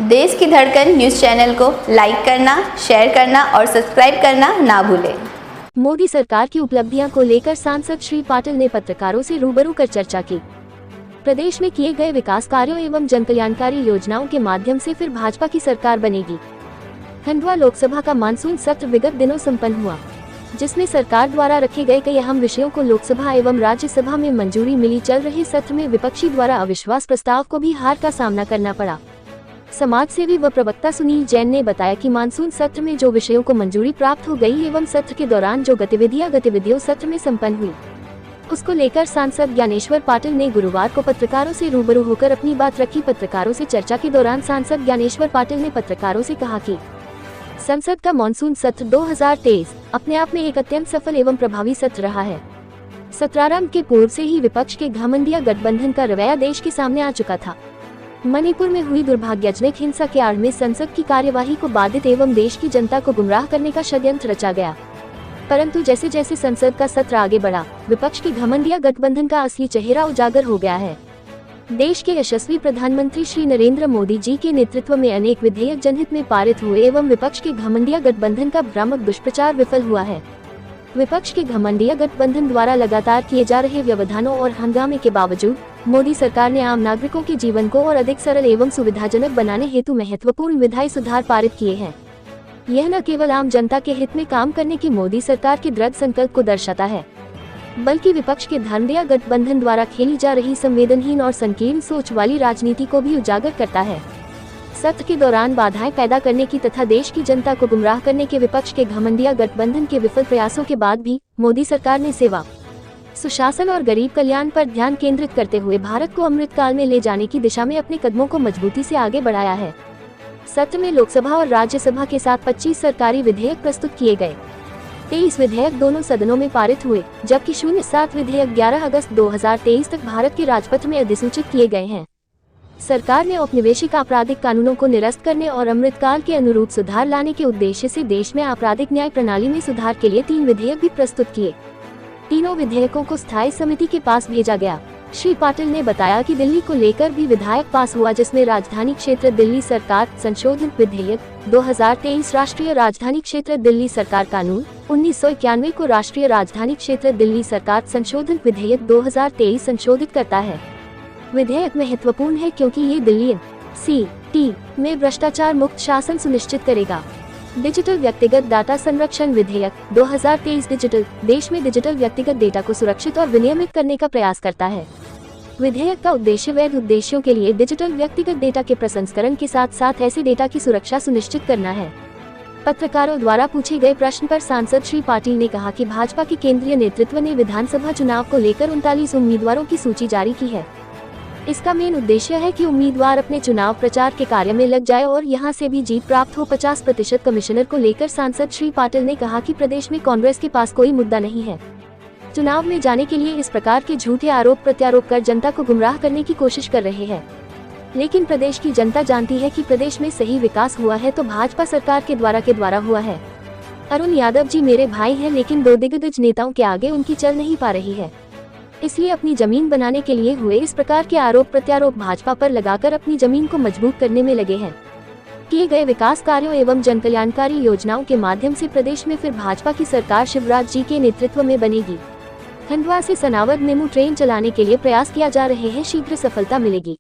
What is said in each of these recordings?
देश की धड़कन न्यूज़ चैनल को लाइक करना, शेयर करना और सब्सक्राइब करना ना भूलें। मोदी सरकार की उपलब्धियां को लेकर सांसद श्री पाटिल ने पत्रकारों से रूबरू कर चर्चा की। प्रदेश में किए गए विकास कार्यों एवं जनकल्याणकारी योजनाओं के माध्यम से फिर भाजपा की सरकार बनेगी। खंडवा लोकसभा का मानसून सत्र विगत दिनों संपन्न हुआ, जिसमें सरकार द्वारा रखे गए कई अहम विषयों को लोकसभा एवं राज्यसभा में मंजूरी मिली। चल रहे सत्र में विपक्षी द्वारा अविश्वास प्रस्ताव को भी हार का सामना करना पड़ा। समाज सेवी व प्रवक्ता सुनील जैन ने बताया कि मानसून सत्र में जो विषयों को मंजूरी प्राप्त हो गई एवं सत्र के दौरान जो गतिविधियों सत्र में संपन्न हुई, उसको लेकर सांसद ज्ञानेश्वर पाटिल ने गुरुवार को पत्रकारों से रूबरू होकर अपनी बात रखी। पत्रकारों से चर्चा के दौरान सांसद ज्ञानेश्वर पाटिल ने पत्रकारों से कहा कि संसद का मानसून सत्र 2023 अपने आप में एक अत्यंत सफल एवं प्रभावी सत्र रहा है। सत्रारंभ के पूर्व से ही विपक्ष के घमंडिया गठबंधन का रवैया देश के सामने आ चुका था। मणिपुर में हुई दुर्भाग्यजनक हिंसा के आड़ में संसद की कार्यवाही को बाधित एवं देश की जनता को गुमराह करने का षड्यंत्र रचा गया। परंतु जैसे जैसे संसद का सत्र आगे बढ़ा, विपक्ष के घमंडिया गठबंधन का असली चेहरा उजागर हो गया है। देश के यशस्वी प्रधानमंत्री श्री नरेंद्र मोदी जी के नेतृत्व में अनेक विधेयक जनहित में पारित हुए एवं विपक्ष के घमंडिया गठबंधन का भ्रामक दुष्प्रचार विफल हुआ है। विपक्ष के घमंडिया गठबंधन द्वारा लगातार किए जा रहे व्यवधानों और हंगामे के बावजूद मोदी सरकार ने आम नागरिकों के जीवन को और अधिक सरल एवं सुविधाजनक बनाने हेतु महत्वपूर्ण विधायी सुधार पारित किए हैं। यह न केवल आम जनता के हित में काम करने की मोदी सरकार के दृढ़ संकल्प को दर्शाता है, बल्कि विपक्ष के धर्मदेय गठबंधन द्वारा खेली जा रही संवेदनहीन और संकीर्ण सोच वाली राजनीति को भी उजागर करता है। सत्र के दौरान बाधाएं पैदा करने की तथा देश की जनता को गुमराह करने के विपक्ष के घमंडिया गठबंधन के विफल प्रयासों के बाद भी मोदी सरकार ने सेवा, सुशासन और गरीब कल्याण पर ध्यान केंद्रित करते हुए भारत को अमृतकाल में ले जाने की दिशा में अपने कदमों को मजबूती से आगे बढ़ाया है। सत्र में लोकसभा और राज्यसभा के साथ 25 सरकारी विधेयक प्रस्तुत किए गए। 23 विधेयक दोनों सदनों में पारित हुए, जबकि 07 विधेयक 11 अगस्त 2023 तक भारत के राजपत्र में अधिसूचित किए गए हैं। सरकार ने औपनिवेशिक आपराधिक कानूनों को निरस्त करने और अमृतकाल के अनुरूप सुधार लाने के उद्देश्य से देश में आपराधिक न्याय प्रणाली में सुधार के लिए 3 विधेयक भी प्रस्तुत किए। तीनों विधेयकों को स्थायी समिति के पास भेजा गया। श्री पाटिल ने बताया कि दिल्ली को लेकर भी विधायक पास हुआ, जिसमें राजधानी क्षेत्र दिल्ली सरकार संशोधित विधेयक 2023 राष्ट्रीय राजधानी क्षेत्र दिल्ली सरकार कानून 1991 को राष्ट्रीय राजधानी क्षेत्र दिल्ली सरकार संशोधित विधेयक 2023 संशोधित करता है। विधेयक महत्वपूर्ण है क्योंकि ये दिल्ली NCT में भ्रष्टाचार मुक्त शासन सुनिश्चित करेगा। डिजिटल व्यक्तिगत डाटा संरक्षण विधेयक 2023 डिजिटल देश में डिजिटल व्यक्तिगत डेटा को सुरक्षित और विनियमित करने का प्रयास करता है। विधेयक का उद्देश्य वैध उद्देश्यों के लिए डिजिटल व्यक्तिगत डेटा के प्रसंस्करण के साथ साथ ऐसे डेटा की सुरक्षा सुनिश्चित करना है। पत्रकारों द्वारा पूछे गए प्रश्न पर सांसद श्री पाटिल ने कहा कि भाजपा के केंद्रीय नेतृत्व ने विधानसभा चुनाव को लेकर 39 उम्मीदवारों की सूची जारी की है। इसका मेन उद्देश्य है कि उम्मीदवार अपने चुनाव प्रचार के कार्य में लग जाए और यहां से भी जीत प्राप्त हो। 50% कमिश्नर को लेकर सांसद श्री पाटिल ने कहा कि प्रदेश में कांग्रेस के पास कोई मुद्दा नहीं है। चुनाव में जाने के लिए इस प्रकार के झूठे आरोप प्रत्यारोप कर जनता को गुमराह करने की कोशिश कर रहे हैं, लेकिन प्रदेश की जनता जानती है कि प्रदेश में सही विकास हुआ है तो भाजपा सरकार के द्वारा हुआ है। अरुण यादव जी मेरे भाई हैं, लेकिन 2 दिग्गज नेताओं के आगे उनकी चल नहीं पा रही है, इसलिए अपनी जमीन बनाने के लिए हुए इस प्रकार के आरोप प्रत्यारोप भाजपा पर लगाकर अपनी जमीन को मजबूत करने में लगे हैं। किए गए विकास कार्यों एवं जनकल्याणकारी योजनाओं के माध्यम से प्रदेश में फिर भाजपा की सरकार शिवराज जी के नेतृत्व में बनेगी। खंडवा से सनावद मेमू ट्रेन चलाने के लिए प्रयास किया जा रहे हैं, शीघ्र सफलता मिलेगी।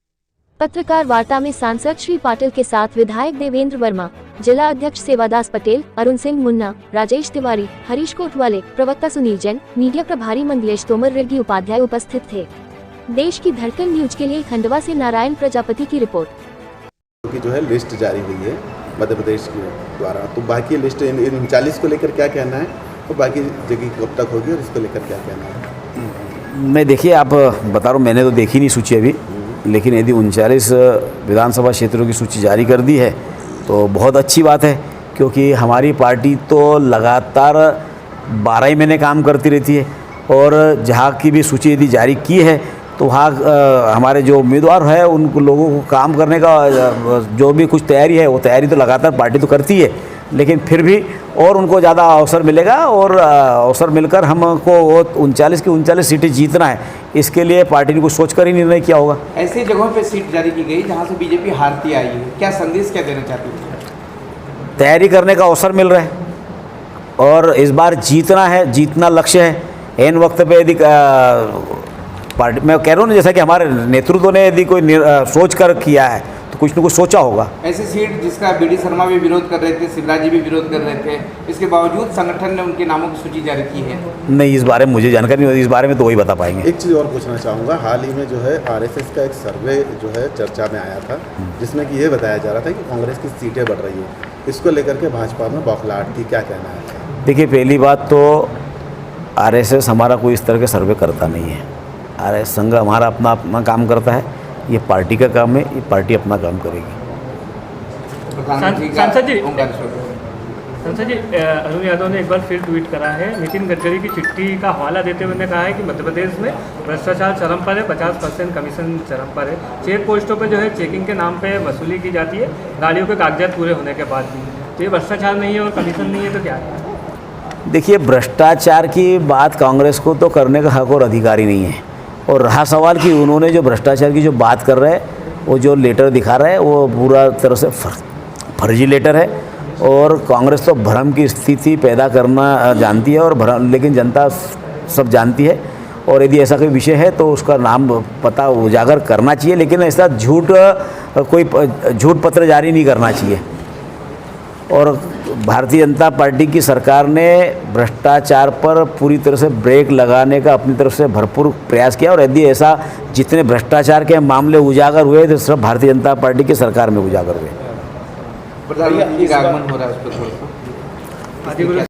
पत्रकार वार्ता में सांसद श्री पाटिल के साथ विधायक देवेंद्र वर्मा, जिला अध्यक्ष सेवादास पटेल, अरुण सिंह मुन्ना, राजेश तिवारी, हरीश कोटवाले, प्रवक्ता सुनील जैन, मीडिया प्रभारी मंगलेश तोमर रेड्डी उपाध्याय उपस्थित थे। देश की धड़कन न्यूज के लिए खंडवा से नारायण प्रजापति की रिपोर्ट। की जो है लिस्ट जारी हुई है मध्य प्रदेश के द्वारा, तो बाकी लिस्ट इन 39 को लेकर क्या कहना है, तो बाकी जगह कब तक होगी और इसको लेकर क्या कहना है? मैं देखिए आप बता रहा हूँ, मैंने तो देखी नहीं सूची अभी, लेकिन यदि 39 विधानसभा क्षेत्रों की सूची जारी कर दी है तो बहुत अच्छी बात है, क्योंकि हमारी पार्टी तो लगातार 12 ही महीने काम करती रहती है और जहाँ की भी सूची यदि जारी की है तो वहाँ हमारे जो उम्मीदवार है उन लोगों को काम करने का जो भी कुछ तैयारी है वो तैयारी तो लगातार पार्टी तो करती है। लेकिन फिर भी और उनको ज़्यादा अवसर मिलेगा और अवसर मिलकर हमको वो 39 की 39 सीटें जीतना है, इसके लिए पार्टी ने कुछ सोचकर ही निर्णय किया होगा। ऐसी जगहों पे सीट जारी की गई जहां से बीजेपी हारती आई है, क्या संदेश क्या देना चाहती है? तैयारी करने का अवसर मिल रहा है और इस बार जीतना है, जीतना लक्ष्य है। एन वक्त पे यदि पार्टी, मैं कह रहा हूँ ना, जैसा कि हमारे नेतृत्व ने यदि कोई सोच कर किया है तो कुछ न कुछ सोचा होगा। ऐसी सीट जिसका बीडी शर्मा भी विरोध कर रहे थे, शिवराज जी भी विरोध कर रहे थे, इसके बावजूद संगठन ने उनके नामों की सूची जारी की है। नहीं, इस बारे में मुझे जानकारी नहीं होती, इस बारे में तो वही बता पाएंगे। एक चीज़ और पूछना चाहूँगा, हाल ही में जो है आरएसएस का एक सर्वे जो है चर्चा में आया था, जिसमें कि ये बताया जा रहा था कि कांग्रेस की सीटें बढ़ रही है, इसको लेकर के भाजपा में बौखलाहट थी, क्या कहना है? देखिए, पहली बात तो आरएसएस हमारा कोई इस तरह के सर्वे करता नहीं है। आरएसएस संघ हमारा अपना अपना काम करता है, ये पार्टी का काम है, ये पार्टी अपना काम करेगी। सांसद जी, अरुण यादव ने एक बार फिर ट्वीट करा है, नितिन गडकरी की चिट्ठी का हवाला देते हुए ने कहा है कि मध्य प्रदेश में भ्रष्टाचार चरम पर है, 50% कमीशन चरम पर है, चेक पोस्टों पर जो है चेकिंग के नाम पे वसूली की जाती है गाड़ियों के कागजात पूरे होने के बाद भी। तो ये भ्रष्टाचार नहीं है और कमीशन नहीं है तो क्या है? देखिए, भ्रष्टाचार की बात कांग्रेस को तो करने का हक और अधिकार ही नहीं है। और रहा सवाल कि उन्होंने जो भ्रष्टाचार की जो बात कर रहे हैं, वो जो लेटर दिखा रहा है वो पूरा तरह से फर्जी लेटर है और कांग्रेस तो भ्रम की स्थिति पैदा करना जानती है और भ्रम, लेकिन जनता सब जानती है। और यदि ऐसा कोई विषय है तो उसका नाम पता उजागर करना चाहिए, लेकिन ऐसा झूठ पत्र जारी नहीं करना चाहिए। और भारतीय जनता पार्टी की सरकार ने भ्रष्टाचार पर पूरी तरह से ब्रेक लगाने का अपनी तरफ से भरपूर प्रयास किया और यदि ऐसा जितने भ्रष्टाचार के मामले उजागर हुए तो सिर्फ भारतीय जनता पार्टी की सरकार में उजागर हुए। प्रधानमंत्री का आगमन हो रहा है, उस पर थोड़ा सा